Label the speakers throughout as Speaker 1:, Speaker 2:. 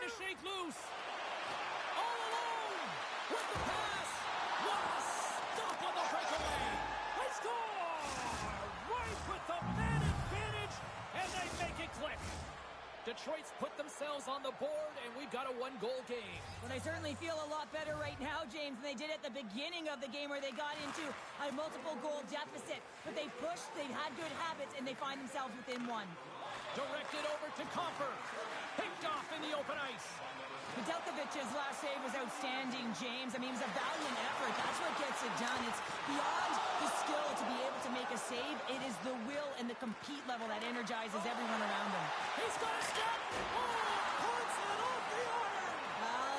Speaker 1: trying to shake loose. All alone with the pass. What a stop on the breakaway. They score! Right with the man advantage, and they make it click. Detroit's put themselves on the board, and we've got a one-goal game.
Speaker 2: Well, they certainly feel a lot better right now, James, than they did at the beginning of the game where they got into a multiple-goal deficit. But they pushed, they had good habits, and they find themselves within one.
Speaker 1: Directed over to Comfer. Picked off in the open ice.
Speaker 2: Nedeljkovic's last save was outstanding, James. I mean, it was a valiant effort. That's what gets it done. It's beyond the skill to be able to make a save. It is the will and the compete level that energizes everyone around him.
Speaker 1: He's got a step. Puts it off the iron.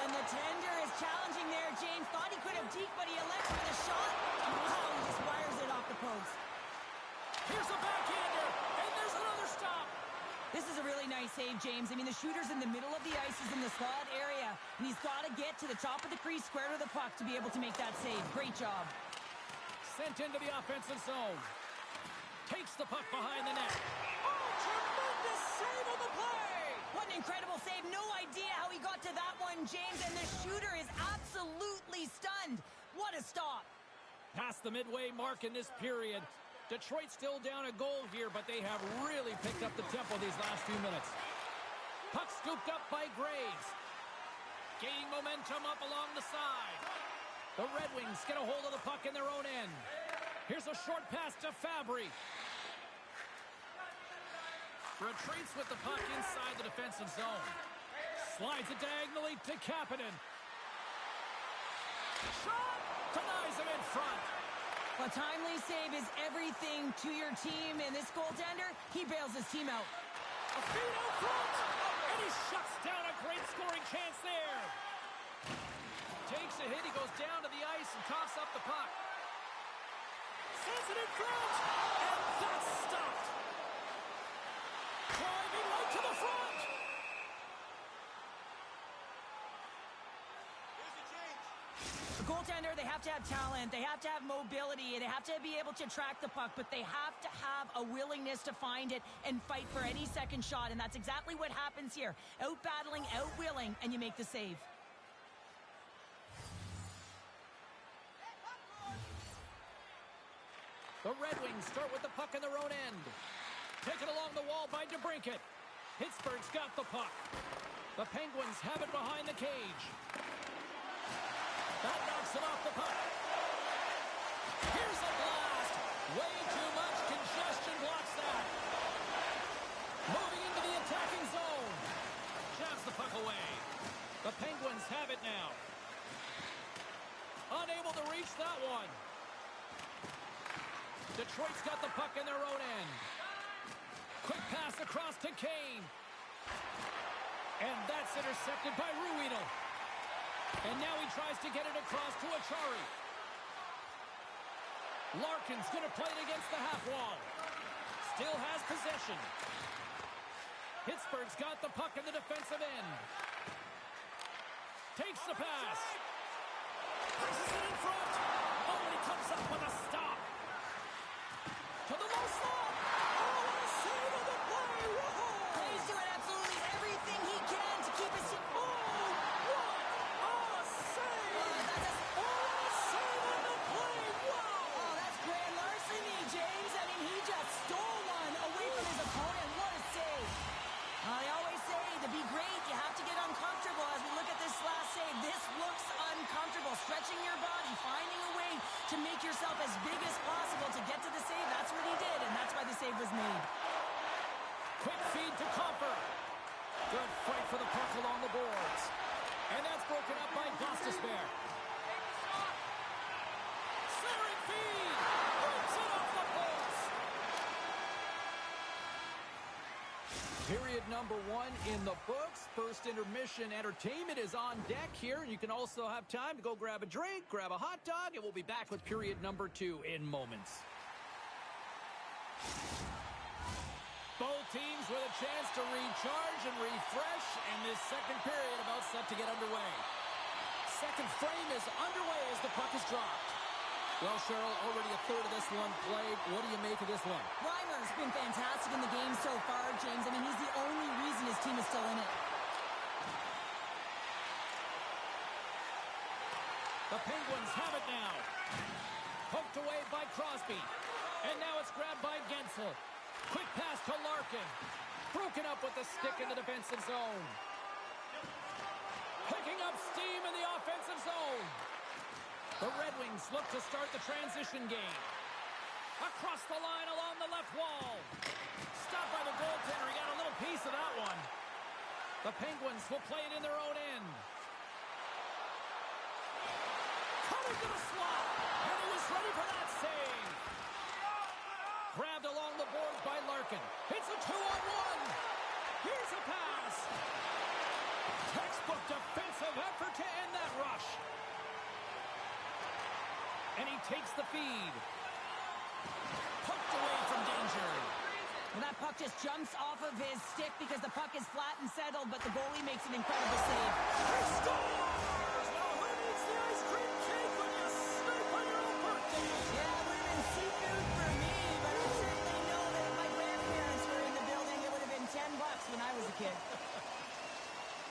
Speaker 2: And the tender is challenging there. James thought he could have deked, but he elects for the shot. Wow, he just wires it off the post.
Speaker 1: Here's a backhander, and there's another stop.
Speaker 2: This is a really nice save, James. I mean, the shooter's in the middle of the ice. He's in the slot area, and he's got to get to the top of the crease, square to the puck, to be able to make that save. Great job.
Speaker 1: Sent into the offensive zone. Takes the puck behind the net. Oh, tremendous save on the play!
Speaker 2: What an incredible save. No idea how he got to that one, James, and the shooter is absolutely stunned. What a stop.
Speaker 1: Past the midway mark in this period. Detroit still down a goal here, but they have really picked up the tempo these last few minutes. Puck scooped up by Graves. Gaining momentum up along the side. The Red Wings get a hold of the puck in their own end. Here's a short pass to Fabry. Retreats with the puck inside the defensive zone. Slides it diagonally to Kapanen. Shot! Denies him in front.
Speaker 2: A timely save is everything to your team, and this goaltender, he bails his team out.
Speaker 1: A feed out front, and he shuts down a great scoring chance there. Takes a hit, he goes down to the ice and coughs up the puck. Sends it in front, and that's stopped. Driving right to the front.
Speaker 2: The goaltender, they have to have talent, they have to have mobility, they have to be able to track the puck, but they have to have a willingness to find it and fight for any second shot, and that's exactly what happens here. Out-battling, out-willing, and you make the save.
Speaker 1: The Red Wings start with the puck in their own end. Taken along the wall by DeBrincat. Pittsburgh's got the puck. The Penguins have it behind the cage. That knocks it off the puck. Here's a blast. Way too much congestion blocks that. Moving into the attacking zone. Jabs the puck away. The Penguins have it now. Unable to reach that one. Detroit's got the puck in their own end. Quick pass across to Kane. And that's intercepted by Ruhwedel. And now he tries to get it across to Achari. Larkin's going to play it against the half wall. Still has possession. Pittsburgh's got the puck in the defensive end. Takes the pass. Presses it in front. Oh, and he comes up with a stop. To the low slot. Oh, what a save on the play. Whoa.
Speaker 2: He's doing absolutely everything he can to keep his team.
Speaker 1: Oh, what a save. Oh, a save on the play. Wow.
Speaker 2: Oh, that's grand larceny, James. I mean, he just stole one away from his opponent. What a save. I always say, to be great, you have to get uncomfortable. As we look at this last save, this looks uncomfortable. Stretching your body, finding a way to make yourself as big as possible to get to the save. That's what he did, and that's why the save was made.
Speaker 1: Quick feed to Comfer. Good fight for the puck along the boards. And that's broken up by Gostisbehere. Centering feed. Puts it off the post. Period number 1 in the books. First intermission entertainment is on deck here. You can also have time to go grab a drink, grab a hot dog, and we'll be back with period number 2 in moments. Both teams with a chance to recharge and refresh, and this second period about set to get underway. Second frame is underway as the puck is dropped. Well, Cheryl, already a third of this one played. What do you make of this one?
Speaker 2: Reimer's been fantastic in the game so far, James. I mean, he's the only reason his team is still in it.
Speaker 1: The Penguins have it now. Poked away by Crosby. And now it's grabbed by Gensel. Quick pass to Larkin. Broken up with the stick in the defensive zone. Picking up steam in the offensive zone. The Red Wings look to start the transition game. Across the line along the left wall. Stopped by the goaltender. He got a little piece of that one. The Penguins will play it in their own end. Coming to the slot. And he was ready for that save. Grabbed along the boards by Larkin. It's a 2-on-1. Here's a pass. Textbook defensive effort to end that rush. And he takes the feed. Poked away from danger.
Speaker 2: Well, that puck just jumps off of his stick because the puck is flat and settled, but the goalie makes an incredible save.
Speaker 1: He scores! Well, who needs the ice cream cake when you snipe on your own birthday?
Speaker 2: Yeah, it would have been seafood for me, but I certainly know that if my grandparents were in the building, it would have been $10 when I was a kid.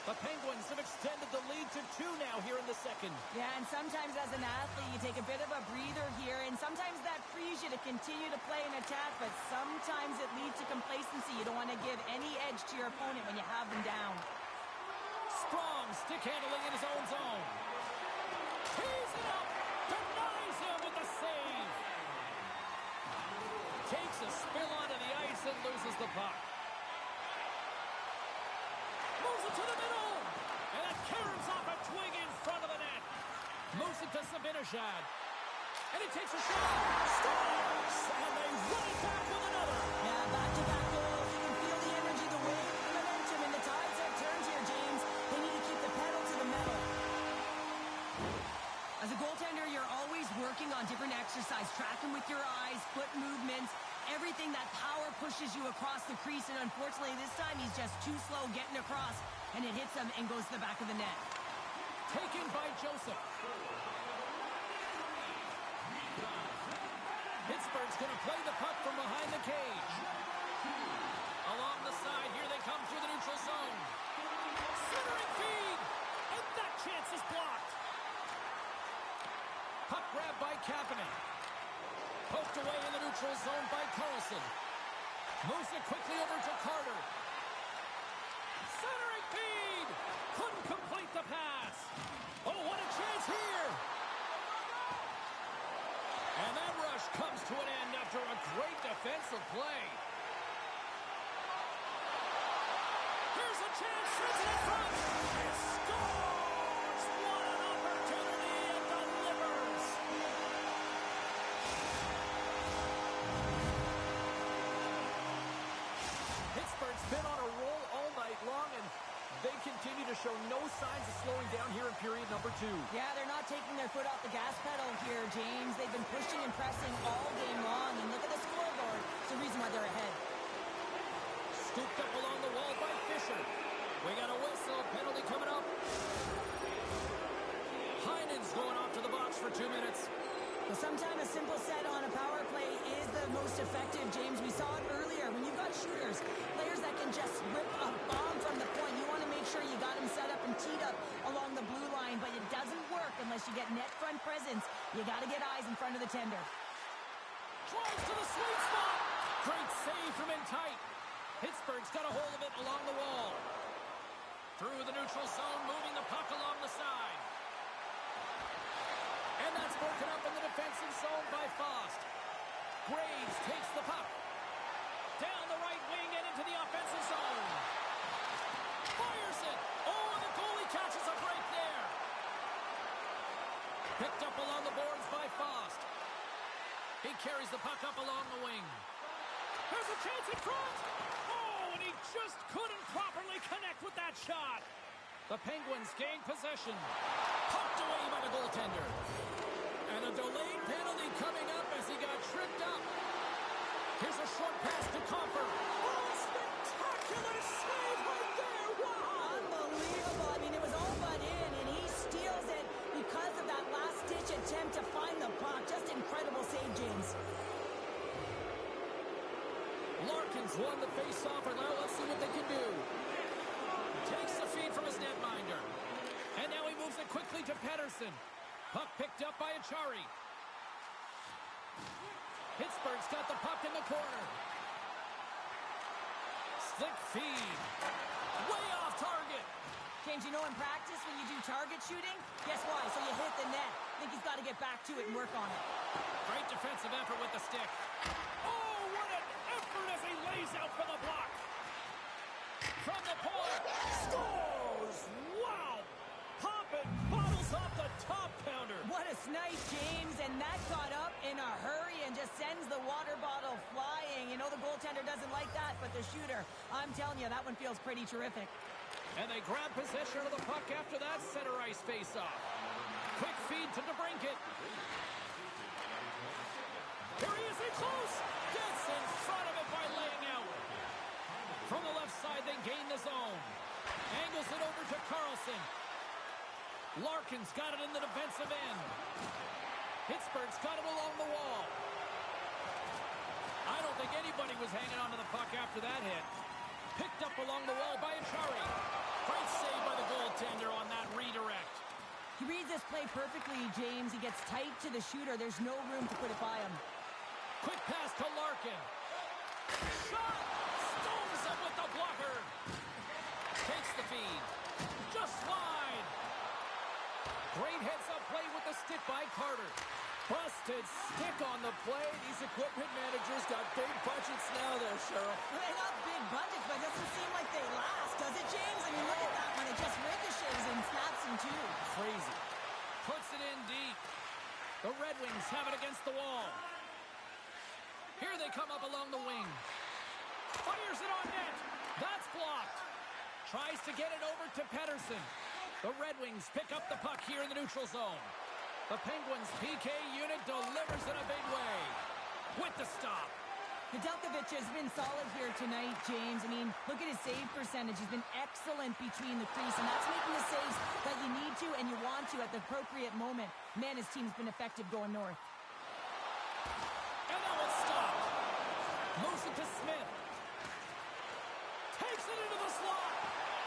Speaker 1: The Penguins have extended the lead to 2 now here in the second.
Speaker 2: Yeah, and sometimes as an athlete, you take a bit of a breather here, and sometimes that frees you to continue to play an attack, but sometimes it leads to complacency. You don't want to give any edge to your opponent when you have them down.
Speaker 1: Strong stick handling in his own zone. Tees it up, denies him with the save. Takes a spill onto the ice and loses the puck. Moves it to the middle. And it caroms off a twig in front of the net. Moves it to Sabinishad. And he takes a shot. Scores! And they run it back with another.
Speaker 2: Yeah, back-to-back goals. You can feel the energy, the wave, the momentum, and the tides have turned here, James. They need to keep the pedal to the metal. As a goaltender, you're always working on different exercise, tracking with your eyes, foot movements, everything. That power pushes you across the crease, and unfortunately this time he's just too slow getting across, and it hits him and goes to the back of the net.
Speaker 1: Taken by Joseph. Pittsburgh's going to play the puck from behind the cage. Along the side, here they come through the neutral zone. Centering feed, and that chance is blocked. Puck grabbed by Kapanen. Poked away in the neutral zone by Carlson. Moves it quickly over to Carter. Centering feed! Couldn't complete the pass. Oh, what a chance here! And that rush comes to an end after a great defensive play. Here's a chance, sends it in front. He scores! What an opportunity and delivers! Pittsburgh's been on a roll all night long, and they continue to show no signs of slowing down here in period number 2.
Speaker 2: Yeah, they're not taking their foot off the gas pedal here, James. They've been pushing and pressing all game long, and look at the scoreboard. It's the reason why they're ahead.
Speaker 1: Scooped up along the wall by Fisher. We got a whistle, penalty coming up. Heinen's going off to the box for 2 minutes.
Speaker 2: Well, sometimes a simple set on a power play is the most effective, James. We saw it earlier when you've got shooters, players that can just rip a bomb from the point. You want to make sure you got them set up and teed up along the blue line, but it doesn't work unless you get net front presence. You got to get eyes in front of the tender.
Speaker 1: Drives to the sweet spot. Great save from in tight. Pittsburgh's got a hold of it along the wall. Through the neutral zone, moving the puck along the side. And that's broken up in the defensive zone by Fost. Graves takes the puck. Down the right wing and into the offensive zone. Fires it. Oh, and the goalie catches a break there. Picked up along the boards by Fost. He carries the puck up along the wing. There's a chance in front. Oh, and he just couldn't properly connect with that shot. The Penguins gain possession. Poked away by the goaltender. And a delayed penalty coming up as he got tripped up. Here's a short pass to Comfort. Oh, spectacular save right there. Wow.
Speaker 2: Unbelievable. I mean, it was all but in, and he steals it because of that last-ditch attempt to find the puck. Just incredible save, James.
Speaker 1: Larkin's won the face-off, and now let's see what they can do. Takes the feed from his netminder. And now he moves it quickly to Pettersson. Puck picked up by Achari. Pittsburgh's got the puck in the corner. Slick feed. Way off target.
Speaker 2: James, you know in practice when you do target shooting, guess why? So you hit the net. I think he's got to get back to it and work on it.
Speaker 1: Great defensive effort with the stick. Oh, what an effort as he lays out for the block. From the point. Scores! Wow! Poppin' bottles off the top pounder.
Speaker 2: What a snipe, James. And that got up in a hurry and just sends the water bottle flying. You know the goaltender doesn't like that, but the shooter, I'm telling you, that one feels pretty terrific.
Speaker 1: And they grab possession of the puck after that center ice face-off. Quick feed to DeBrincat. Here he is in close. Gets in front of it by laying out. From the left side, they gain the zone. Angles it over to Carlson. Larkin's got it in the defensive end. Pittsburgh's got it along the wall. I don't think anybody was hanging onto the puck after that hit. Picked up along the wall by Achari. Great save by the goaltender on that redirect.
Speaker 2: He reads this play perfectly, James. He gets tight to the shooter. There's no room to put it by him.
Speaker 1: Quick pass to Larkin. Shot! Stones him with the blocker. Takes the feed. Just wide. Great heads-up play with the stick by Carter. Busted stick on the play. These equipment managers got big budgets now there, Cheryl.
Speaker 2: They got big budgets, but it doesn't seem like they last, does it, James? I mean, look at that one. It just ricochets and snaps in two.
Speaker 1: Crazy. Puts it in deep. The Red Wings have it against the wall. Here they come up along the wing. Fires it on net. That's blocked. Tries to get it over to Pettersson. The Red Wings pick up the puck here in the neutral zone. The Penguins' PK unit delivers in a big way. With the stop.
Speaker 2: Nedeljkovic has been solid here tonight, James. I mean, look at his save percentage. He's been excellent between the crease, and that's making the saves that you need to and you want to at the appropriate moment. Man, his team's been effective going north.
Speaker 1: And that one's stopped. Moves it to Smith. Takes it into the slot.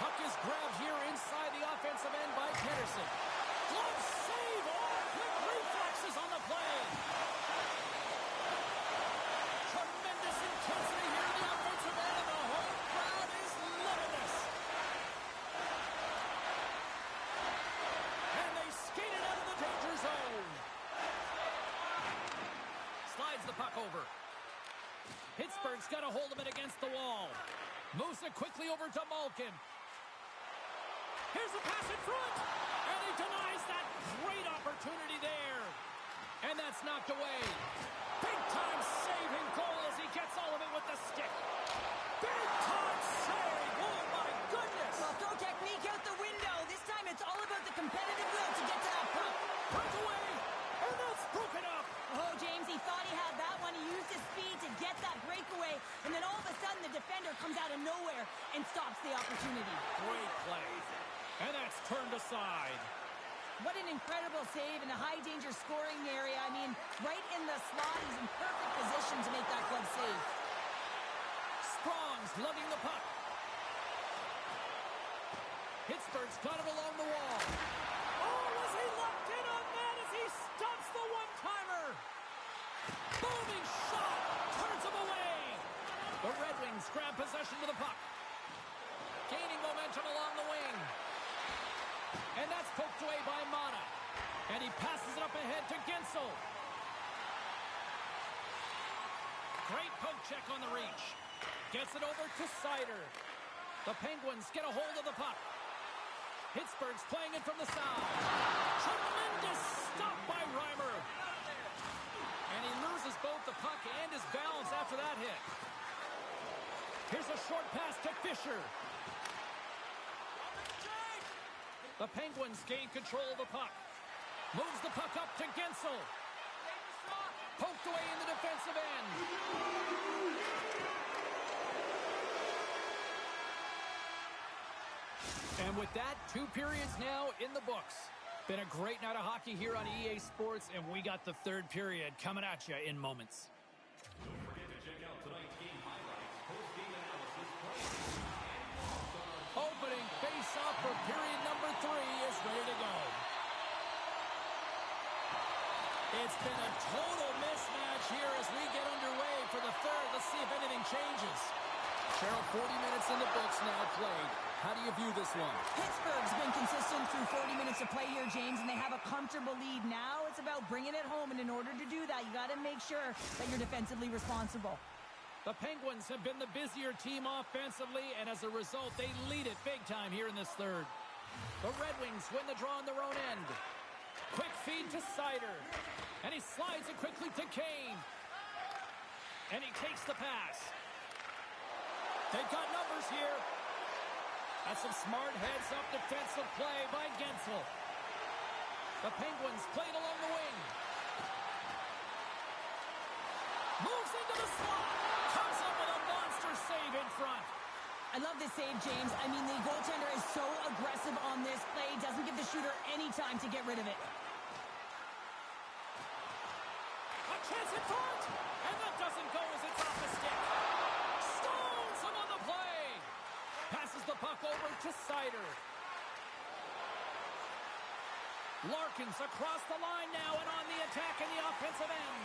Speaker 1: Puck is grabbed here inside the offensive end by Pettersson. Glove save. Oh, quick reflexes on the play. Tremendous intensity here in the offensive end, and the home crowd is loving this. And they skate it out of the danger zone. Slides the puck over. Pittsburgh's got a hold of it against the wall. Moves it quickly over to Malkin. Here's the pass in front. And he denies that great opportunity there. And that's knocked away. Big-time saving goal as he gets all of it with the stick. Big-time save. Oh, my goodness.
Speaker 2: Well, throw technique out the window. This time it's all about the competitive will to get to that puck.
Speaker 1: Breakaway. And that's broken up.
Speaker 2: Oh, James, he thought he had that one. He used his speed to get that breakaway. And then all of a sudden, the defender comes out of nowhere and stops the opportunity.
Speaker 1: Great play. And that's turned aside.
Speaker 2: What an incredible save in a high-danger scoring area. I mean, right in the slot. He's in perfect position to make that glove save.
Speaker 1: Sprong's lugging the puck. Pittsburgh's got it along the wall. Oh, was he locked in on that as he stops the one-timer? Booming shot. Turns him away. The Red Wings grab possession of the puck. Gaining momentum along the wing. And that's poked away by Mata. And he passes it up ahead to Gensel. Great poke check on the reach. Gets it over to Sider. The Penguins get a hold of the puck. Pittsburgh's playing it from the side. Tremendous stop by Reimer. And he loses both the puck and his balance after that hit. Here's a short pass to Fisher. The Penguins gain control of the puck. Moves the puck up to Gensel. Poked away in the defensive end. And with that, 2 periods now in the books. Been a great night of hockey here on EA Sports, and we got the 3rd period coming at you in moments.
Speaker 3: Don't forget to check out tonight's game highlights, post-game analysis, play.
Speaker 1: Opening face-off for period number 3 is ready to go. It's been a total mismatch here as we get underway for the third. Let's see if anything changes. Cheryl, 40 minutes in the books now played. How do you view this one?
Speaker 2: Pittsburgh's been consistent through 40 minutes of play here, James, and they have a comfortable lead. Now it's about bringing it home, and in order to do that, you got to make sure that you're defensively responsible.
Speaker 1: The Penguins have been the busier team offensively, and as a result, they lead it big time here in this third. The Red Wings win the draw on their own end. Quick feed to Seider. And he slides it quickly to Kane. And he takes the pass. They've got numbers here. That's some smart heads-up defensive play by Gensel. The Penguins played along the wing. Moves into the slot. Comes up with a monster save in front.
Speaker 2: I love this save, James. I mean, the goaltender is so aggressive on this play. Doesn't give the shooter any time to get rid of it.
Speaker 1: A chance in front. And that doesn't go as it's off the stick. Stones him on the play. Passes the puck over to Seider. Larkins across the line now and on the attack in the offensive end.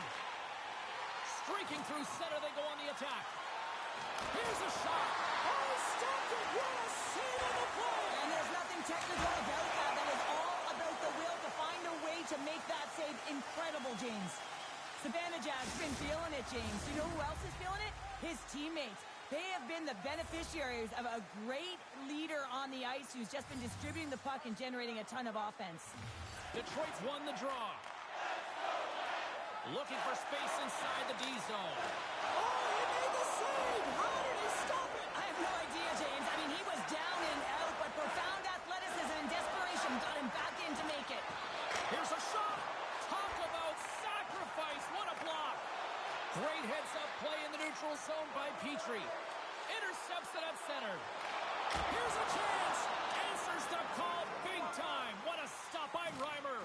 Speaker 1: Streaking through center, they go on the attack. Here's a shot. Oh, he stopped it. What a save on the play.
Speaker 2: And there's nothing technical about that. That is all about the will to find a way to make that save incredible, James. Savannah's been feeling it, James. You know who else is feeling it? His teammates. They have been the beneficiaries of a great leader on the ice who's just been distributing the puck and generating a ton of offense.
Speaker 1: Detroit's won the draw. Looking for space inside the D zone. Oh, he made the save! How did he stop it?
Speaker 2: I have no idea, James. I mean, he was down and out, but profound athleticism and desperation got him back in to make it.
Speaker 1: Here's a shot! Talk about sacrifice! What a block! Great heads-up play in the neutral zone by Petrie. Intercepts it at center. Here's a chance! Answers the call big time! What a stop by Reimer!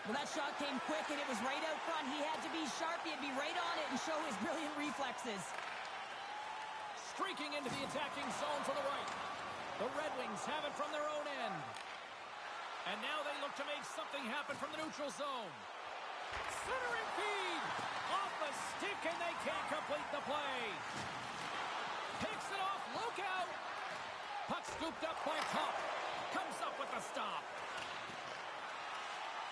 Speaker 2: Well, that shot came quick, and it was right out front. He had to be sharp. He had to be right on it and show his brilliant reflexes.
Speaker 1: Streaking into the attacking zone to the right. The Red Wings have it from their own end. And now they look to make something happen from the neutral zone. Centering feed! Off the stick, and they can't complete the play. Picks it off. Look out! Puck scooped up by Cup. Comes up with the stop.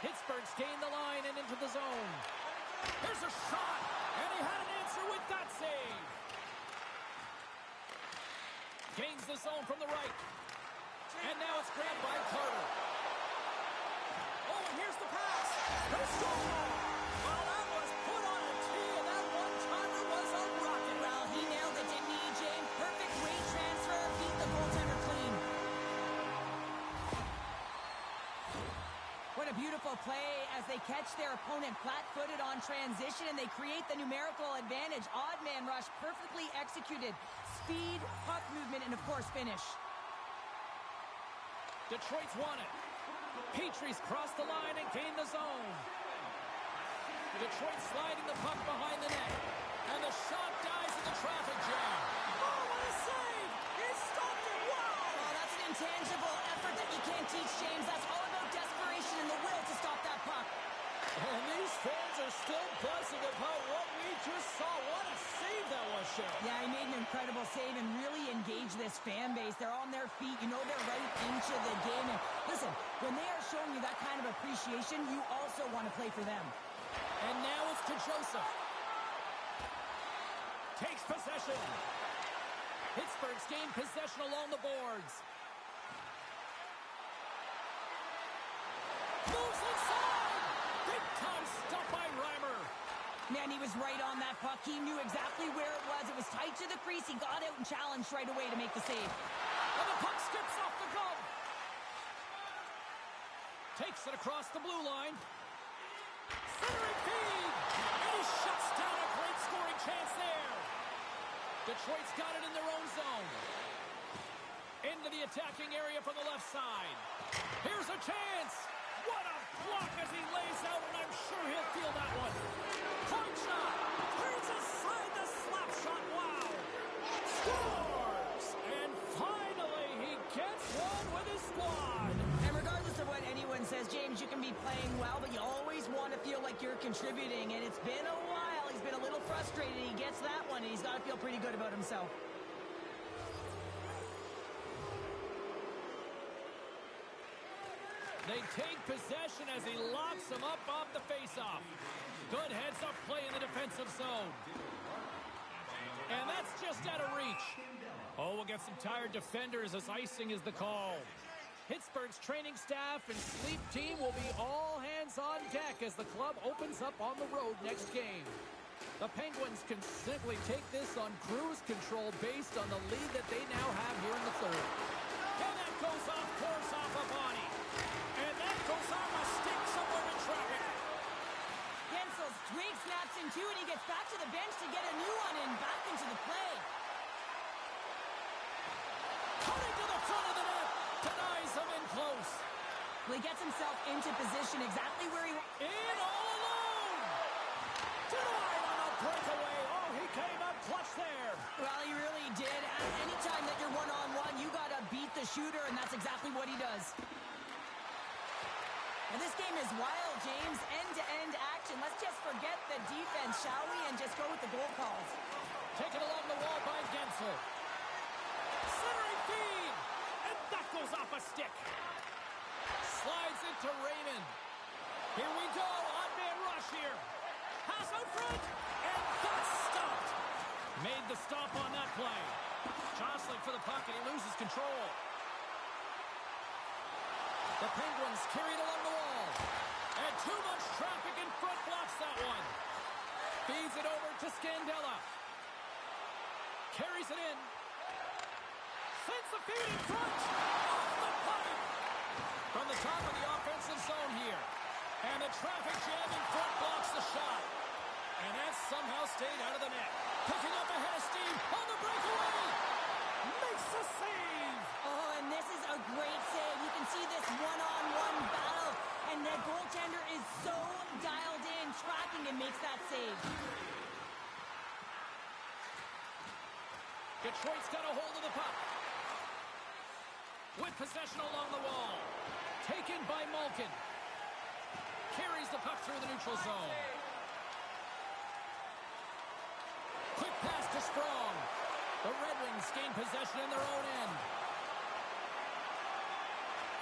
Speaker 1: Pittsburgh's gained the line and into the zone. Here's a shot, and he had an answer with that save. Gains the zone from the right. And now it's grabbed by Carter. Oh, and here's the pass. They score! Well, that was put on a tee, and that one-timer was a rocket.
Speaker 2: Well, he nailed it, didn't he, James? Perfect weight transfer, beat the goaltender clean. What a beautiful play as they catch their opponent flat-footed on transition, and they create the numerical advantage. Odd man rush, perfectly executed. Speed, puck movement, and of course, finish.
Speaker 1: Detroit's won it. Petrie's crossed the line and gained the zone. Detroit sliding the puck behind the net. And the shot dies in the traffic jam. Oh, what a save! He stopped it! Wow!
Speaker 2: Oh, that's an intangible effort that you can't teach, James. That's all about desperation and the will to stop that puck.
Speaker 1: And these fans are still buzzing about what we just saw. What a save that was, Cheryl.
Speaker 2: Yeah, he made an incredible save and really engaged this fan base. They're on their feet. You know they're right into the game. And listen, when they are showing you that kind of appreciation, you also want to play for them.
Speaker 1: And now it's to Joseph. Takes possession. Pittsburgh's gained possession along the boards. Moves inside! Big time stop by Reimer.
Speaker 2: Man, he was right on that puck. He knew exactly where it was. It was tight to the crease. He got out and challenged right away to make the save.
Speaker 1: And the puck skips off the glove. Takes it across the blue line. Centering feed! And he shuts down a great scoring chance there. Detroit's got it in their own zone. Into the attacking area from the left side. Here's a chance! What a block as he lays out, and I'm sure he'll feel that one. Point shot! Turns aside the slap shot. Wow! Scores! And finally, he gets one with his squad.
Speaker 2: And regardless of what anyone says, James, you can be playing well, but you always want to feel like like you're contributing, and it's been a while. He's been a little frustrated. He gets that one, and he's got to feel pretty good about himself.
Speaker 1: They take possession as he locks him up off the faceoff. Good heads-up play in the defensive zone. And that's just out of reach. Oh, we'll get some tired defenders as icing is the call. Pittsburgh's training staff and sleep team will be all hands on deck as the club opens up on the road next game. The Penguins can simply take this on cruise control based on the lead that they now have here in the third. And that goes off course off a body. And that goes off a stick somewhere in traffic.
Speaker 2: Gensel's great snaps in two, and he gets back to the bench to get a new one and back into the play.
Speaker 1: Cutting to the front of the net. Denies him in close.
Speaker 2: Well, he gets himself into position exactly where he...
Speaker 1: In all alone. Denied on a breakaway. Oh, he came up clutch there.
Speaker 2: Well, he really did. Anytime that you're one-on-one, you got to beat the shooter, and that's exactly what he does. Well, this game is wild, James. End-to-end action. Let's just forget the defense, shall we, and just go with the goal calls.
Speaker 1: Taken along the wall by Gensel. Centering feed. And that goes off a stick. Slides into Raymond. Here we go. Odd-man rush here. Pass out front. And that's stopped. Made the stop on that play. Jostling for the puck, and he loses control. The Penguins carried along the wall. And too much traffic in front blocks that one. Feeds it over to Scandella. Carries it in. Sends the feed in front. Off the pipe. From the top of the offensive zone here. And the traffic jam in front blocks the shot. And that somehow stayed out of the net. Picking up ahead of steam on the breakaway. Makes the save.
Speaker 2: Oh, and this is a great save. You can see this one-on-one battle. And the goaltender is so dialed in, tracking, and makes that save.
Speaker 1: Detroit's got a hold of the puck. With possession along the wall. Taken by Malkin. Carries the puck through the neutral zone. Quick pass to Strong. The Red Wings gain possession in their own end.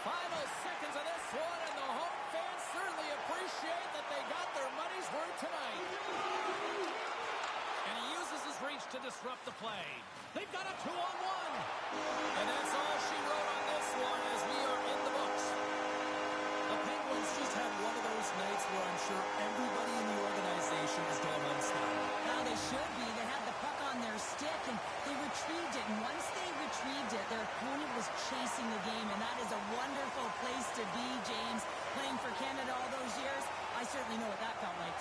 Speaker 1: Final seconds of this one, and the home fans certainly appreciate that they got their money's worth tonight. And he uses his reach to disrupt the play. They've got a 2-on-1. And that's all she wrote on this one as we are in the books. The Penguins just had one of those nights where I'm sure everybody in the organization is going unstoppable.
Speaker 2: Now they should be. They had the puck on their stick, and they retrieved it. And once they retrieved it, their opponent was chasing the game. And that is a wonderful place to be, James. Playing for Canada all those years, I certainly know what that felt like.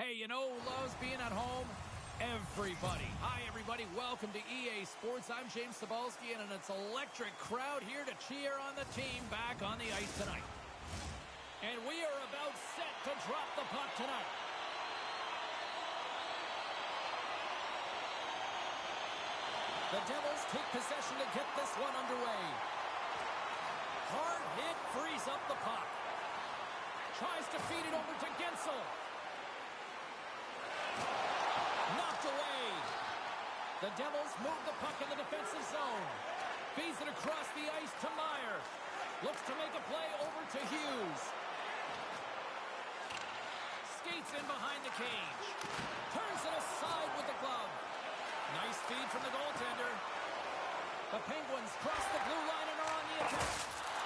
Speaker 1: Hey, you know who loves being at home? Everybody. Hi, everybody. Welcome to EA Sports. I'm James Cebulski, and it's electric crowd here to cheer on the team back on the ice tonight. And we are about set to drop the puck tonight. The Devils take possession to get this one underway. Hard hit frees up the puck. Tries to feed it over to Gensel. Knocked away. The Devils move the puck in the defensive zone. Feeds it across the ice to Meyer. Looks to make a play over to Hughes. Skates in behind the cage. Turns it aside with the glove. Nice feed from the goaltender. The Penguins cross the blue line and are on the attack.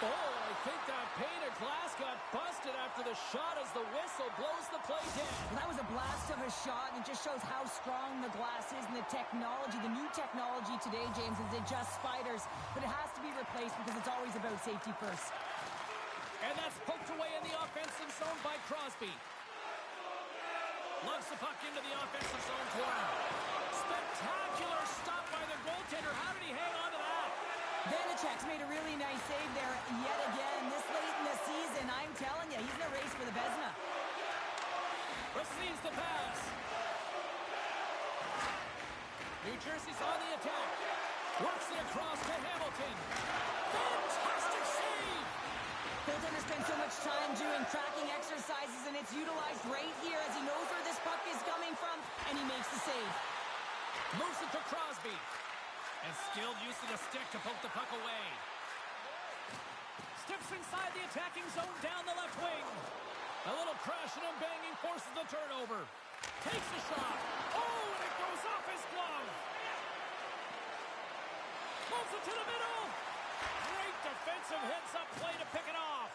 Speaker 1: Oh, I think that pane of glass got busted after the shot as the whistle blows the play dead.
Speaker 2: Well, that was a blast of a shot, and it just shows how strong the glass is and the technology. The new technology today, James, is it just spiders, but it has to be replaced because it's always about safety first.
Speaker 1: And that's poked away in the offensive zone by Crosby. Loves the puck into the offensive zone corner. Spectacular stop by the goaltender. How did he hang on to that?
Speaker 2: Vanecek's made a really nice save there yet again. This late in the season, I'm telling you, he's in a race for the Vezina.
Speaker 1: Receives the pass. New Jersey's on the attack. Works it across to Hamilton. Fantastic save!
Speaker 2: Goaltender spends so much time doing tracking exercises, and it's utilized right here as he knows where this puck is coming from, and he makes the save.
Speaker 1: Moves it to Crosby. And skilled use of the stick to poke the puck away. Steps inside the attacking zone down the left wing. A little crashing and banging forces the turnover. Takes a shot. Oh, and it goes off his glove. Moves it to the middle. Great defensive heads-up play to pick it off.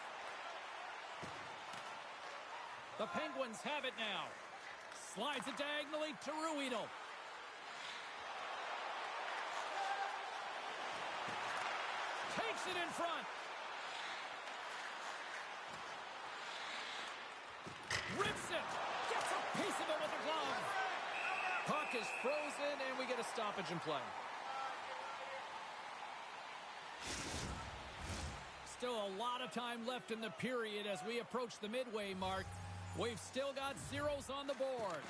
Speaker 1: The Penguins have it now. Slides it diagonally to Ruino. Takes it in front. Rips it. Gets a piece of it with the glove. Puck is frozen, and we get a stoppage in play. Still a lot of time left in the period as we approach the midway mark. We've still got zeros on the board.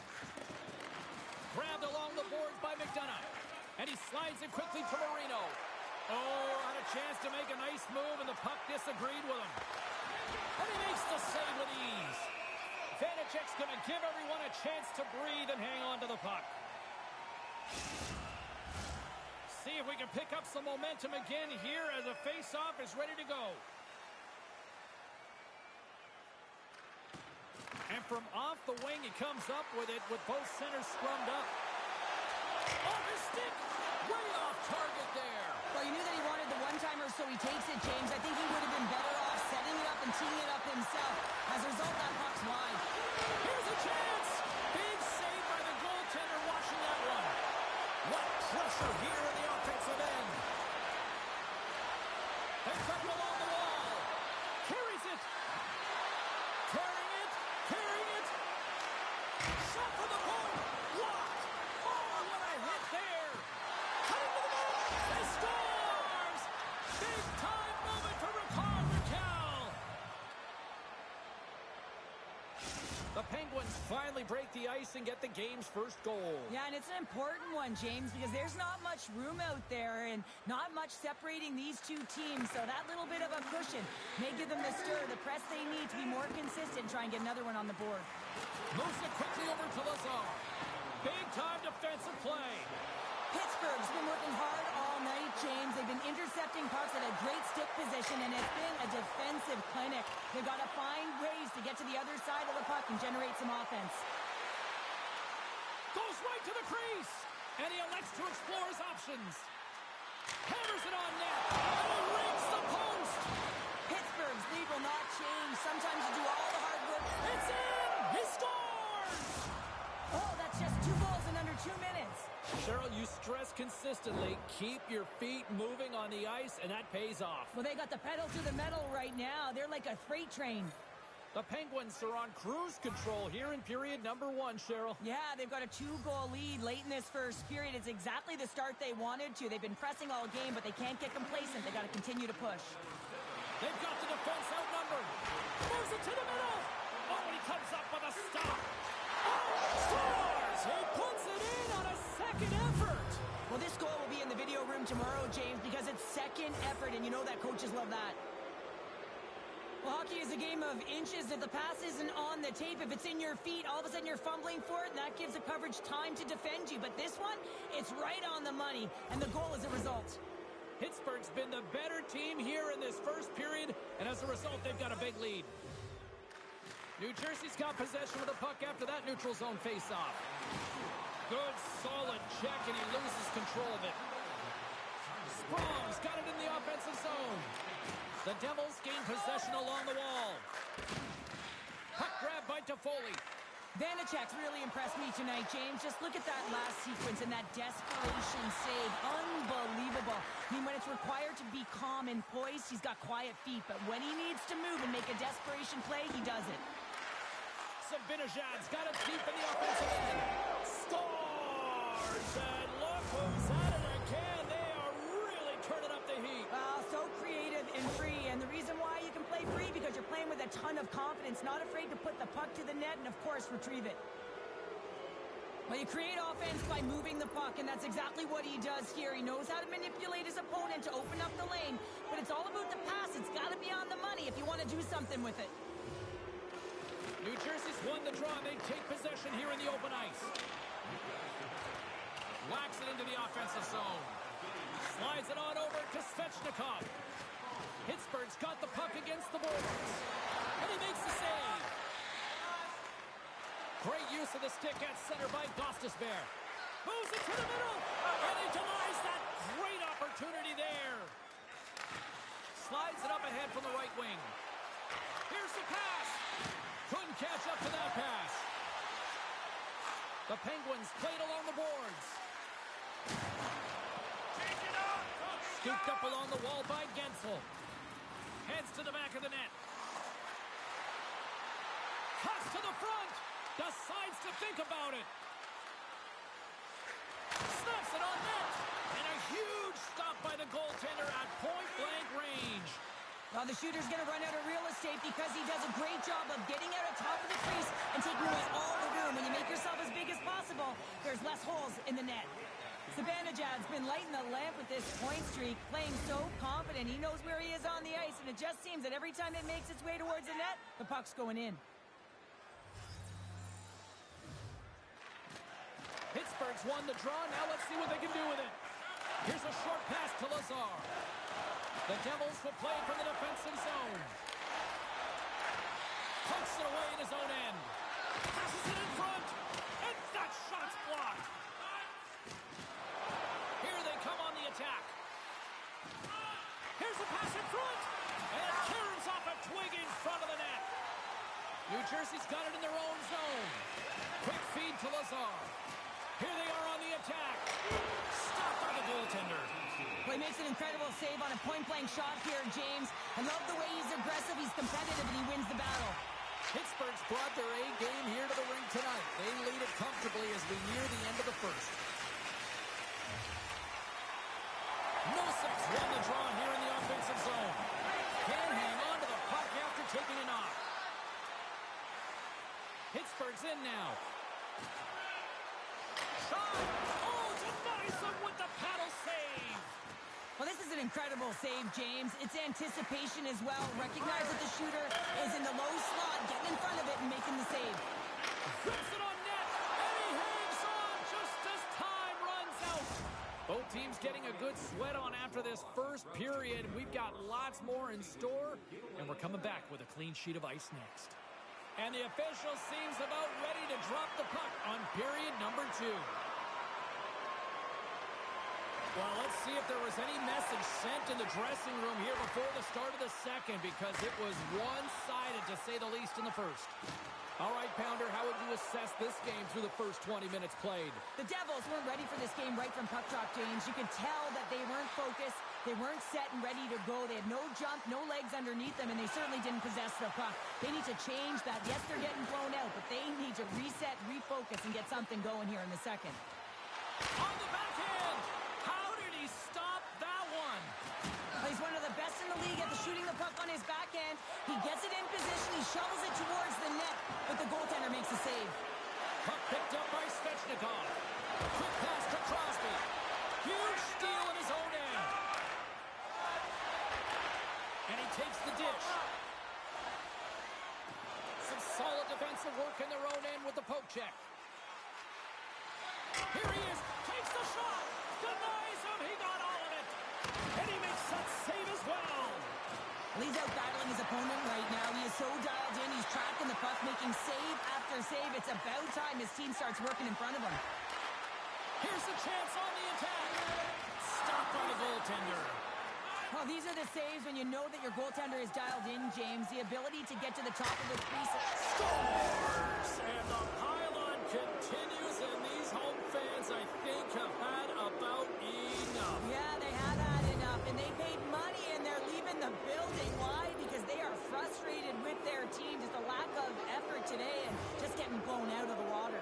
Speaker 1: Grabbed along the boards by McDonough. And he slides it quickly to Marino. Oh, had a chance to make a nice move, and the puck disagreed with him. And he makes the save with ease. Vanecek's going to give everyone a chance to breathe and hang on to the puck. See if we can pick up some momentum again here as the face-off is ready to go. And from off the wing, he comes up with it with both centers scrummed up. Off his stick! Way off target there.
Speaker 2: Well, you knew that he wanted the one-timer, so he takes it, James. I think he would have been better off setting it up and teeing it up himself. As a result, that puck's wide.
Speaker 1: Here's a chance! Big save by the goaltender watching that one. What pressure here in the offensive end. They cut him along the wall. Carries it. Carrying it. Carrying it. Shot for the point. Blocked. Oh, what a hit there. Cutting to the middle. He scores! Big time moment for Ricard Raquel. The Penguins finally break the ice and get the game's first goal.
Speaker 2: Yeah, and it's an important one, James, because there's not much room out there and not much separating these two teams. So that little bit of a cushion may give them the stir, the press they need to be more consistent and try and get another one on the board.
Speaker 1: Moves it quickly over to Lazar. Big time defensive play.
Speaker 2: Pittsburgh's been working hard all night, James. They've been intercepting pucks at a great stick position, and it's been a defensive clinic. They've got to find ways to get to the other side of the puck and generate some offense.
Speaker 1: Goes right to the crease, and he elects to explore his options. Hammers it on net, and he rakes the post.
Speaker 2: Pittsburgh's lead will not change. Sometimes you do all the hard work.
Speaker 1: It's in! He scores!
Speaker 2: Oh, that's just 2 goals in under 2 minutes.
Speaker 1: Cheryl, you stress consistently, keep your feet moving on the ice, and that pays off.
Speaker 2: Well, they got the pedal to the metal right now. They're like a freight train.
Speaker 1: The Penguins are on cruise control here in period number 1, Cheryl.
Speaker 2: Yeah, they've got a 2-goal lead late in this first period. It's exactly the start they wanted to. They've been pressing all game, but they can't get complacent. They got to continue to push.
Speaker 1: They've got the defense outnumbered. Moves it to the middle. Oh, and he comes up with a stop. Oh, scores! He puts it in on a second effort.
Speaker 2: Well, this goal will be in the video room tomorrow, James, because it's second effort, and you know that coaches love that. Well, hockey is a game of inches. If the pass isn't on the tape, if it's in your feet, all of a sudden you're fumbling for it, and that gives the coverage time to defend you. But this one, it's right on the money, and the goal is a result.
Speaker 1: Pittsburgh's been the better team here in this first period, and as a result, they've got a big lead. New Jersey's got possession of the puck after that neutral zone faceoff. Good, solid check, and he loses control of it. Sprong's got it in the offensive zone. The Devils gain possession along the wall. Puck grab by Toffoli.
Speaker 2: Vanacek's really impressed me tonight, James. Just look at that last sequence and that desperation save. Unbelievable. I mean, when it's required to be calm and poised, he's got quiet feet. But when he needs to move and make a desperation play, he does it.
Speaker 1: Zibanejad's got it deep in the offensive end. Scores! And look who's at it again. They are really turning up the heat.
Speaker 2: Well, so creative and free. And the reason why you can play free, because you're playing with a ton of confidence, not afraid to put the puck to the net and, of course, retrieve it. Well, you create offense by moving the puck, and that's exactly what he does here. He knows how to manipulate his opponent to open up the lane, but it's all about the pass. It's got to be on the money if you want to do something with it.
Speaker 1: New Jersey's won the draw. They take possession here in the open ice. Whacks it into the offensive zone. Slides it on over to Svechnikov. Pittsburgh's got the puck against the boards. And he makes the save. Great use of the stick at center by Gostisbehere. Moves it to the middle. And he denies that great opportunity there. Slides it up ahead from the right wing. Here's the pass. Couldn't catch up to that pass. The Penguins played along the boards. Scooped up along the wall by Gensel. Heads to the back of the net. Cuts to the front. Decides to think about it. Snaps it on net. And a huge stop by the goaltender at point-blank range.
Speaker 2: Well, the shooter's going to run out of real estate because he does a great job of getting out of top of the crease and taking away all the room. When you make yourself as big as possible, there's less holes in the net. Zibanejad's been lighting the lamp with this point streak, playing so confident. He knows where he is on the ice, and it just seems that every time it makes its way towards the net, the puck's going in.
Speaker 1: Pittsburgh's won the draw. Now let's see what they can do with it. Here's a short pass to Lazar. The Devils will play from the defensive zone. Punks it away in his own end. Passes it in front. And that shot's blocked. Here they come on the attack. Here's the pass in front. And it carries off a twig in front of the net. New Jersey's got it in their own zone. Quick feed to Lazar. Here they are on the attack. Stopped by the goaltender.
Speaker 2: Well, he makes an incredible save on a point-blank shot here, James. I love the way he's aggressive, he's competitive, and he wins the battle.
Speaker 1: Pittsburgh's brought their A game here to the rink tonight. They lead it comfortably as we near the end of the first. Nosic's won the draw here in the offensive zone. Can hang on to the puck after taking a knock. Pittsburgh's in now. Shot! Oh, denies him with the paddle save!
Speaker 2: Well, this is an incredible save, James. It's anticipation as well. Recognize that the shooter is in the low slot, getting in front of it and making the save.
Speaker 1: Rips it on net, and he hangs on just as time runs out. Both teams getting a good sweat on after this first period. We've got lots more in store, and we're coming back with a clean sheet of ice next. And the official seems about ready to drop the puck on period number 2. Well, let's see if there was any message sent in the dressing room here before the start of the second, because it was one-sided, to say the least, in the first. All right, Pounder, how would you assess this game through the first 20 minutes played?
Speaker 2: The Devils weren't ready for this game right from puck drop, James. You could tell that they weren't focused, they weren't set and ready to go. They had no jump, no legs underneath them, and they certainly didn't possess the puck. They need to change that. Yes, they're getting blown out, but they need to reset, refocus, and get something going here in the second.
Speaker 1: On the backhand! How did he stop that one?
Speaker 2: He's one of the best in the league at shooting the puck on his backhand. He gets it in position, he shovels it towards the net, but the goaltender makes a save.
Speaker 1: Puck picked up by Svechnikov. Quick pass to Crosby. Huge steal in his own end. And he takes the dish. Some solid defensive work in their own end with the poke check. Here he is, takes the shot, denies him, he got all of it, and he makes that save as well.
Speaker 2: He's out battling his opponent right now. He is so dialed in, he's tracking the puck, making save after save. It's about time his team starts working in front of him.
Speaker 1: Here's a chance on the attack. Stopped by the goaltender.
Speaker 2: Well, these are the saves when you know that your goaltender is dialed in, James. The ability to get to the top of the crease.
Speaker 1: Scores! And the pylon continues, and these home fans, I think, have had about enough.
Speaker 2: Yeah, they have had enough, and they paid money, and they're leaving the building. Why? Because they are frustrated with their team. Just a lack of effort today and just getting blown out of the water.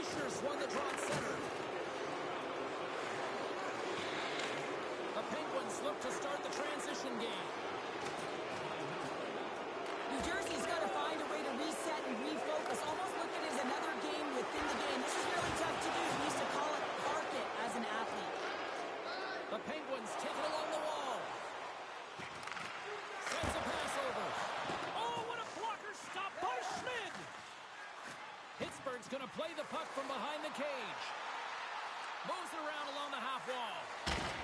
Speaker 1: Heischer's won the draw at center. The Penguins look to start the transition game.
Speaker 2: New Jersey's got to find a way to reset and refocus. Almost look at it as another game within the game. This is really tough to do. We used to call it park it as an athlete.
Speaker 1: The Penguins take it along the wall. Sends a pass over. Oh, what a blocker stop by Schmid. Pittsburgh's going to play the puck from behind the cage. Moves it around along the half wall.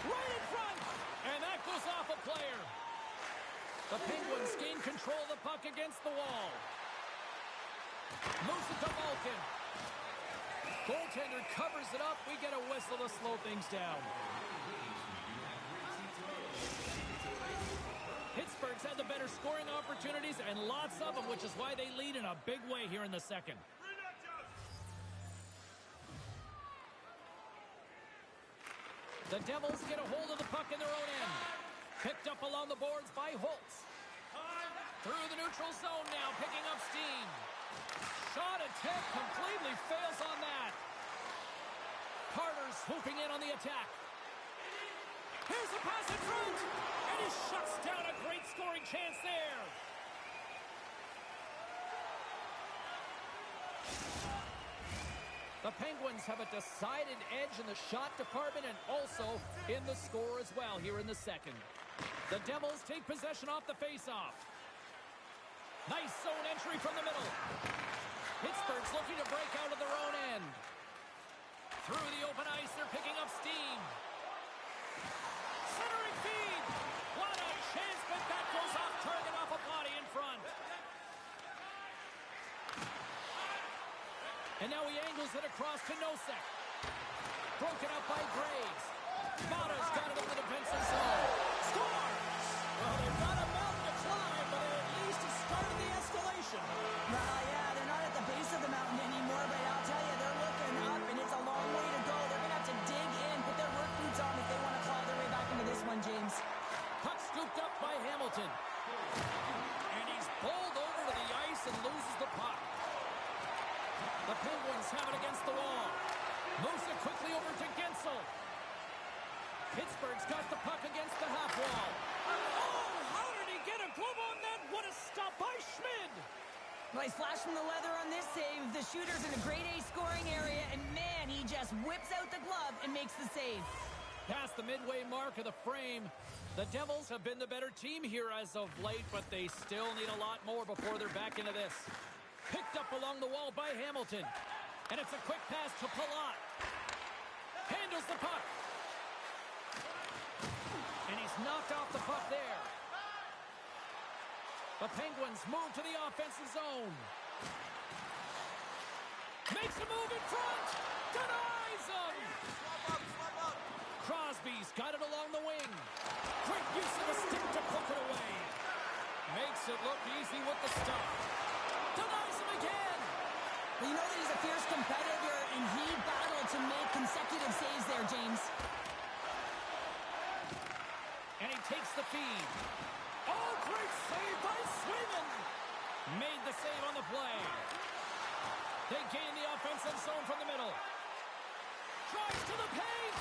Speaker 1: Right in front. And that goes off a player. The Penguins gain control of the puck against the wall. Moves it to Malkin. Goaltender covers it up. We get a whistle to slow things down. Pittsburgh's had the better scoring opportunities and lots of them, which is why they lead in a big way here in the second. The Devils get a hold of the puck in their own end. Picked up along the boards by Holtz. Through the neutral zone now, picking up steam. Shot attempt completely fails on that. Carter's swooping in on the attack. Here's the pass in front. And he shuts down a great scoring chance there. The Penguins have a decided edge in the shot department and also in the score as well here in the second. The Devils take possession off the faceoff. Nice zone entry from the middle. Pittsburgh's looking to break out of their own end. Through the open ice, they're picking up steam. Centering feed. What a chance, but that goes off target off a body in front. And now he angles it across to Nosek. Broken up by Graves. Mata's got it in the defensive zone. Scores! Well, they've got a mountain to climb, but at least it started the escalation.
Speaker 2: Well, yeah, they're not at the base of the mountain anymore, but I'll tell you, they're looking up, and it's a long way to go. They're going to have to dig in, put their work boots on if they want to claw their way back into this one, James.
Speaker 1: Puck scooped up by Hamilton. And he's bowled over to the ice and loses the puck. The Penguins have it against the wall. Moves it quickly over to Gensel. Pittsburgh's got the puck against the half wall. Oh, how did he get a glove on that? What a stop by Schmid.
Speaker 2: Well, he's flashing the leather on this save. The shooter's in a grade A scoring area, and man, he just whips out the glove and makes the save.
Speaker 1: Past the midway mark of the frame, the Devils have been the better team here as of late, but they still need a lot more before they're back into this. Picked up along the wall by Hamilton. And it's a quick pass to Palat. Handles the puck. And he's knocked off the puck there. The Penguins move to the offensive zone. Makes a move in front. Denies him. Crosby's got it along the wing. Great use of the stick to poke it away. Makes it look easy with the stuff. Denies him again.
Speaker 2: Well, you know that he's a fierce competitor, and he battled to make consecutive saves there, James.
Speaker 1: And he takes the feed. Oh, great save by Swayman. Made the save on the play. They gain the offensive zone from the middle. Drives to the paint.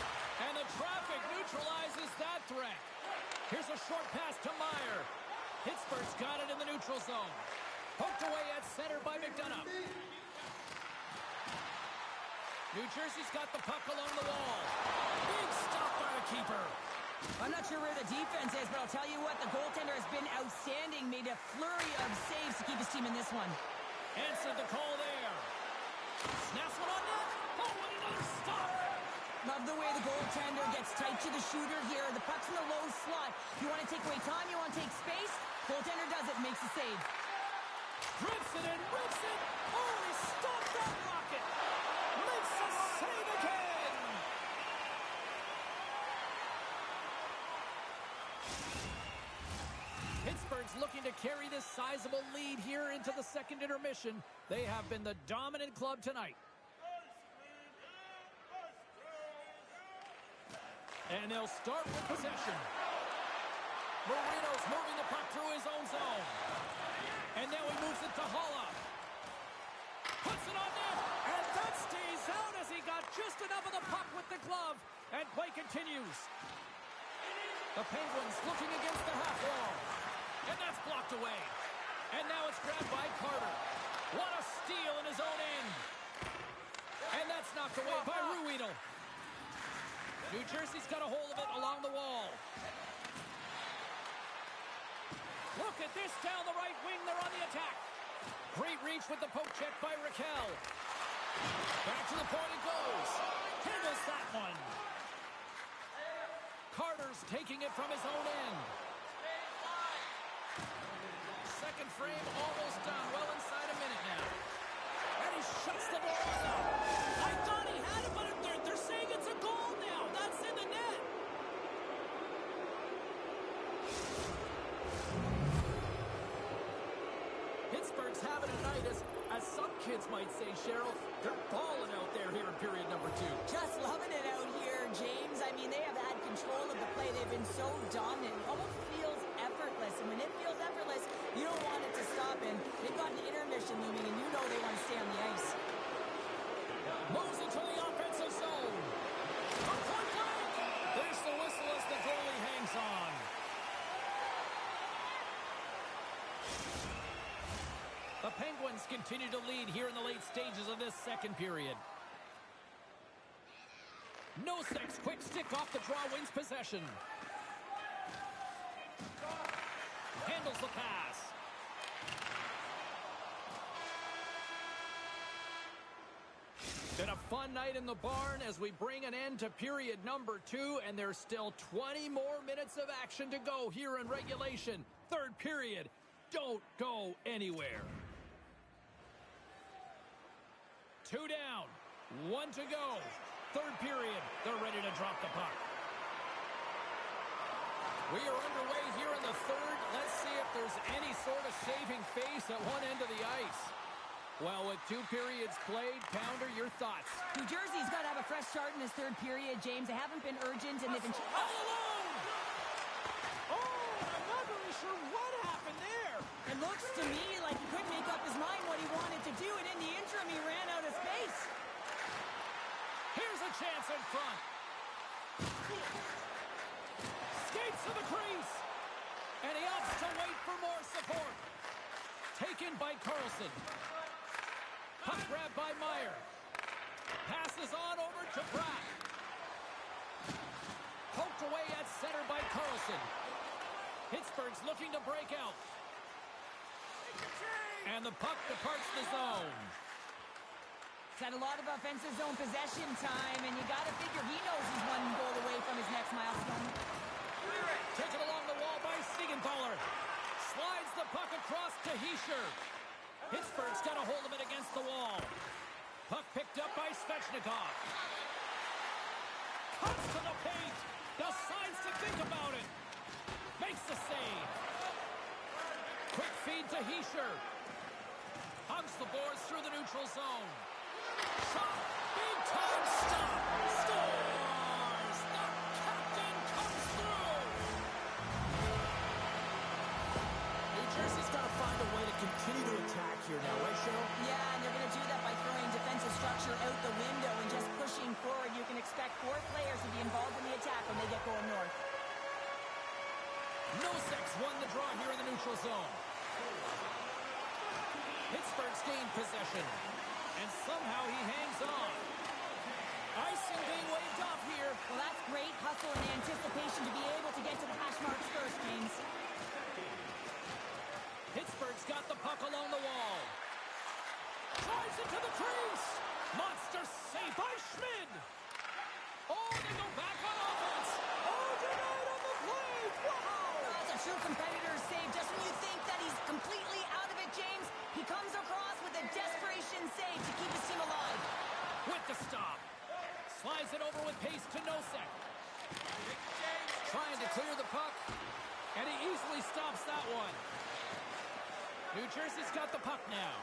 Speaker 1: And the traffic neutralizes that threat. Here's a short pass to Meyer. Pittsburgh's got it in the neutral zone. Poked away at center by McDonough. New Jersey's got the puck along the wall. Big stop by the keeper.
Speaker 2: I'm not sure where the defense is, but I'll tell you what, the goaltender has been outstanding. Made a flurry of saves to keep his team in this one.
Speaker 1: Answered the call there. Snaps one on net. Oh, what another stop.
Speaker 2: Love the way the goaltender gets tight to the shooter here. The puck's in the low slot. You want to take away time, you want to take space. Goaltender does it, makes the save.
Speaker 1: Drifts it and rips it. Oh, he stopped that rocket. Makes a save again. Pittsburgh's looking to carry this sizable lead here into the second intermission. They have been the dominant club tonight. And they'll start with possession. Marino's moving the puck through his own zone. And now he moves it to Holla. Puts it on net. And that stays out as he got just enough of the puck with the glove. And play continues. The Penguins looking against the half wall. And that's blocked away. And now it's grabbed by Carter. What a steal in his own end. And that's knocked away by Ruedel. New Jersey's got a hold of it along the wall. Look at this down the right wing. They're on the attack. Great reach with the poke check by Raquel. Back to the point it goes. Handles that one. Carter's taking it from his own end. Second frame almost done. Well inside a minute now. And he shuts the ball out. I thought he had it, but they're saying it's a goal now. That's in the net. Pittsburgh's having a night, as some kids might say, Cheryl. They're balling out there here in period number 2.
Speaker 2: Just loving it out here, James. I mean, they have had control of the play. They've been so dominant. It almost feels effortless. And when it feels effortless, you don't want it to stop. And they've got an intermission looming, and you know they want to stay on the ice.
Speaker 1: Moves into the offensive zone. From point blank. There's the whistle as the goalie hangs on. The Penguins continue to lead here in the late stages of this second period. Nosek's quick stick off the draw wins possession. Handles the pass. Been a fun night in the barn as we bring an end to period number 2, and there's still 20 more minutes of action to go here in regulation. Third period. Don't go anywhere. 2 down. 1 to go. Third period. They're ready to drop the puck. We are underway here in the third. Let's see if there's any sort of saving face at one end of the ice. Well, with 2 periods played, Pounder, your thoughts?
Speaker 2: New Jersey's got to have a fresh start in this third period, James. They haven't been urgent, and they've been...
Speaker 1: All alone! Oh, I'm not really sure what happened there.
Speaker 2: It looks to me like he couldn't make up his mind what he wanted to do, and in the interim, he ran out of space.
Speaker 1: Here's a chance in front. Skates to the crease. And he opts to wait for more support. Taken by Carlson. Puck grabbed by Meyer. Passes on over to Pratt. Poked away at center by Carlson. Pittsburgh's looking to break out. And the puck departs the zone.
Speaker 2: He's had a lot of offensive zone possession time, and you got to figure he knows he's 1 goal away from his next milestone.
Speaker 1: Taken along the wall by Siegenthaler. Slides the puck across to Hischier. Pittsburgh's got a hold of it against the wall. Puck picked up by Svechnikov. Cuts to the paint. Decides to think about it. Makes the save. Quick feed to Hischier. Hugs the boards through the neutral zone. Shot. Big time stop. Scores. The captain comes through. New Jersey's got to find a way to continue to attack here now, right, Cheryl?
Speaker 2: Yeah, and they're going to do that by throwing defensive structure out the window and just pushing forward. You can expect 4 players to be involved in the attack when they get going north.
Speaker 1: Nosek's won the draw here in the neutral zone. Pittsburgh's gained possession. And somehow he hangs on. Icing being waved off here.
Speaker 2: Well, that's great hustle and anticipation to be able to get to the hash marks first, James.
Speaker 1: Pittsburgh's got the puck along the wall. Drives into the crease. Monster save by Schmid. Oh, they go back on offense. Oh, denied on the play. Wow.
Speaker 2: That's a true competitor's save. Just when you think that he's completely out of it, James, he
Speaker 1: a stop. Slides it over with pace to Nosek. Trying to clear the puck. And he easily stops that one. New Jersey's got the puck now.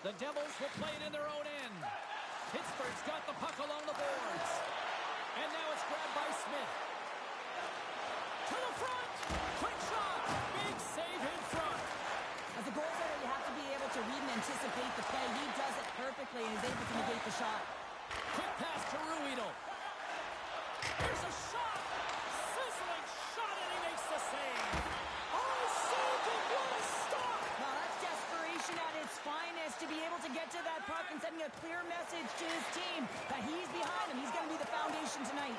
Speaker 1: The Devils will play it in their own end. Pittsburgh's got the puck along the boards. And now it's grabbed by Smith. To the front. Quick shot. Big save in front.
Speaker 2: As a goaltender, you have to be able to read and anticipate the play. He does it perfectly and is able to negate the shot.
Speaker 1: Quick pass to Ruedel. Here's a shot. Sizzling shot, and he makes the save. Oh, saved it. What a stop.
Speaker 2: Well, that's desperation at its finest to be able to get to that puck and sending a clear message to his team that he's behind him. He's going to be the foundation tonight.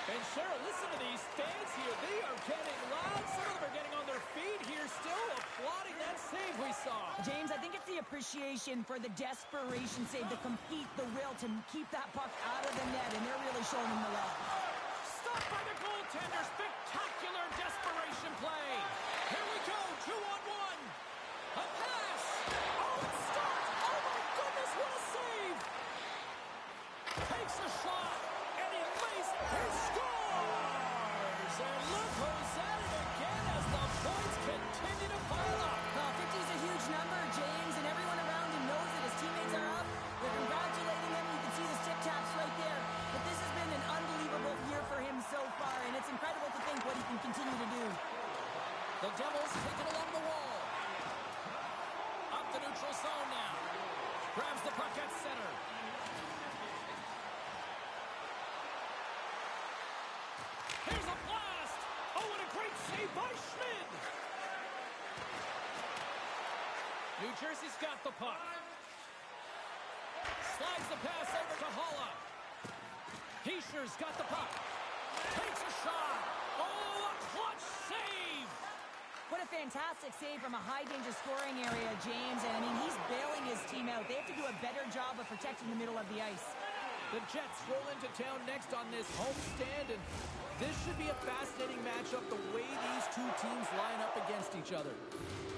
Speaker 1: And Cheryl, listen to these fans here. They are getting loud. Some of them are getting on their feet here, still applauding that save we saw.
Speaker 2: James, I think it's the appreciation for the desperation save, the compete, the will to keep that puck out of the net, and they're really showing him the love.
Speaker 1: Stopped by the goaltender. Spectacular desperation play. Here we go. 2-on-1. A pass. Oh, it stopped. Oh, my goodness, what a save. Takes a shot, and he lays it. He scores. And look who's at it again as the points continue to pile up.
Speaker 2: Well, 50 is a huge number, James, and everyone around him knows it. His teammates are up. They're congratulating him. You can see the stick taps right there. But this has been an unbelievable year for him so far, and it's incredible to think what he can continue to do.
Speaker 1: The Devils take it along the wall. Up the neutral zone now. Grabs the puck at center. Here's a blast. Oh, what a great save by Schmid. New Jersey's got the puck. Slides the pass over to Holla. Heischer's got the puck. Takes a shot. Oh, a clutch save.
Speaker 2: What a fantastic save from a high-danger scoring area, James. And, I mean, he's bailing his team out. They have to do a better job of protecting the middle of the ice.
Speaker 1: The Jets roll into town next on this homestand, and this should be a fascinating matchup the way these two teams line up against each other.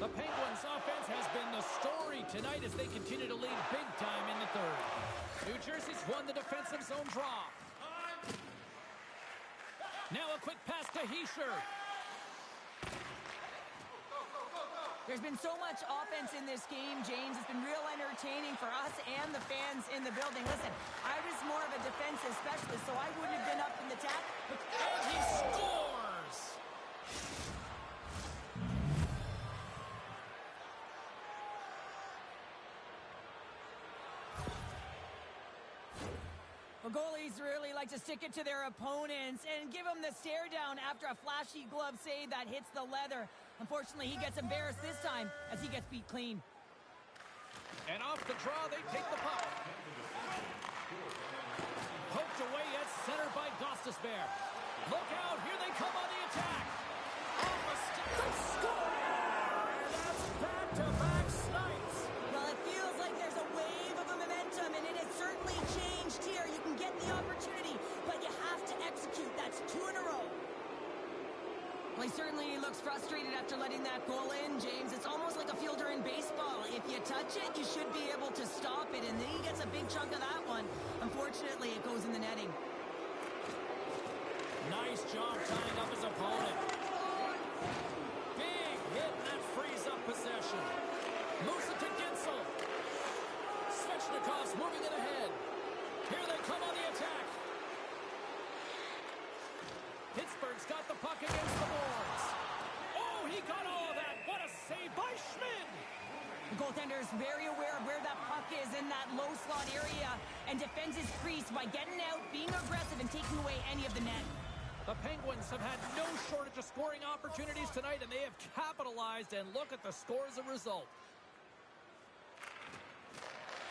Speaker 1: The Penguins' offense has been the story tonight as they continue to lead big time in the third. New Jersey's won the defensive zone draw. Now a quick pass to Hischier.
Speaker 2: There's been so much offense in this game, James. It's been real entertaining for us and the fans in the building. Listen, I was more of a defensive specialist, so I wouldn't have been up in the attack.
Speaker 1: And he scores!
Speaker 2: Well, goalies really like to stick it to their opponents and give them the stare down after a flashy glove save that hits the leather. Unfortunately, he gets embarrassed this time as he gets beat clean.
Speaker 1: And off the draw, they take the puck. Poked away at center by Gostisbehere. Look out, here they come on the attack. Off a stick, they score! And that's back-to-back snipes.
Speaker 2: Well, it feels like there's a wave of momentum, and it has certainly changed here. You can get the opportunity, but you have to execute. That's 2 in a row. Well, he certainly looks frustrated after letting that goal in, James. It's almost like a fielder in baseball. If you touch it, you should be able to stop it, and then he gets a big chunk of that one. Unfortunately, it goes in the netting.
Speaker 1: Nice job tying up his opponent. Big hit, and that frees up possession. Moves it to Gensel. Svechnikov's moving it ahead. Here they come on the attack. Pittsburgh's got the puck against the boards. Oh, he got all of that. What a save by Schmid.
Speaker 2: The goaltender is very aware of where that puck is in that low slot area and defends his crease by getting out, being aggressive, and taking away any of the net.
Speaker 1: The Penguins have had no shortage of scoring opportunities tonight, and they have capitalized, and look at the score as a result.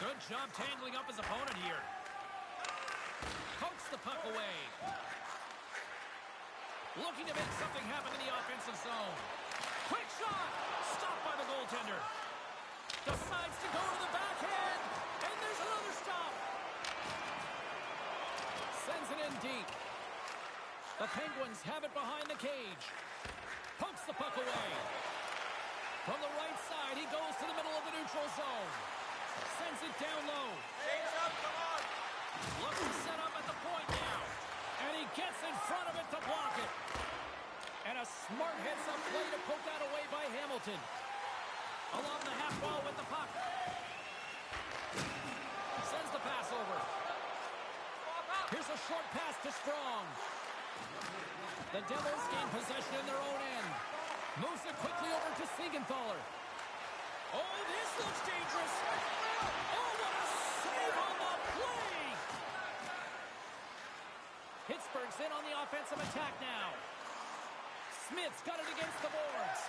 Speaker 1: Good job tangling up his opponent here. Pokes the puck away. Looking to make something happen in the offensive zone. Quick shot! Stopped by the goaltender. Decides to go to the backhand. And there's another stop. Sends it in deep. The Penguins have it behind the cage. Pokes the puck away. From the right side, he goes to the middle of the neutral zone. Sends it down low.
Speaker 4: Change up, come on.
Speaker 1: Looking set up at the point now. And he gets in front of it to block it. And a smart heads-up play to poke that away by Hamilton. Along the half wall with the puck. Sends the pass over. Here's a short pass to Strong. The Devils gain possession in their own end. Moves it quickly over to Siegenthaler. Oh, this looks dangerous. Oh, what a save on the play! Pittsburgh's in on the offensive attack now. Smith's got it against the boards.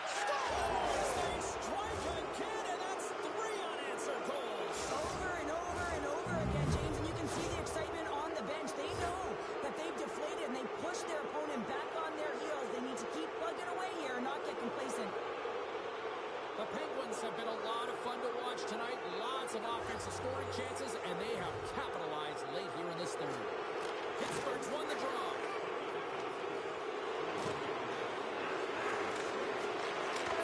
Speaker 1: Scores! They strike again, and that's 3 unanswered goals.
Speaker 2: Over and over and over again, James, and you can see the excitement on the bench. They know that they've deflated, and they push their opponent back on their heels. They need to keep plugging away here and not get complacent.
Speaker 1: The Penguins have been a lot of fun to watch tonight. Lots of offensive scoring chances, and they have capitalized late here in this third. Pittsburgh's won the draw.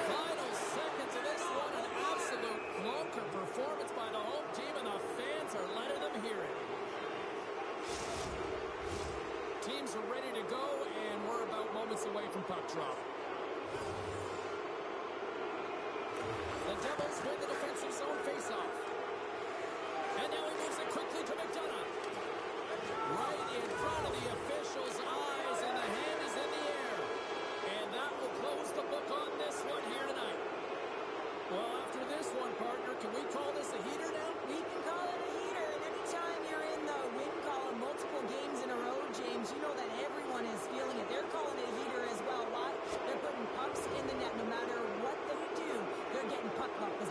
Speaker 1: Final seconds of this one, an absolute clunker performance by the home team, and the fans are letting them hear it. Teams are ready to go, and we're about moments away from puck drop. The Devils win the defensive zone faceoff. And now he moves it quickly to McDonough. Right in front of the official's eyes, and the hand is in the air. And that will close the book on this one here tonight. Well, after this one, partner, can we call this a heater now?
Speaker 2: We can call it a heater, and anytime you're in the win column multiple games in a row, James, you know that everyone is feeling it. They're calling it a heater as well. Why? They're putting pucks in the net no matter what they do. They're getting puck luck. The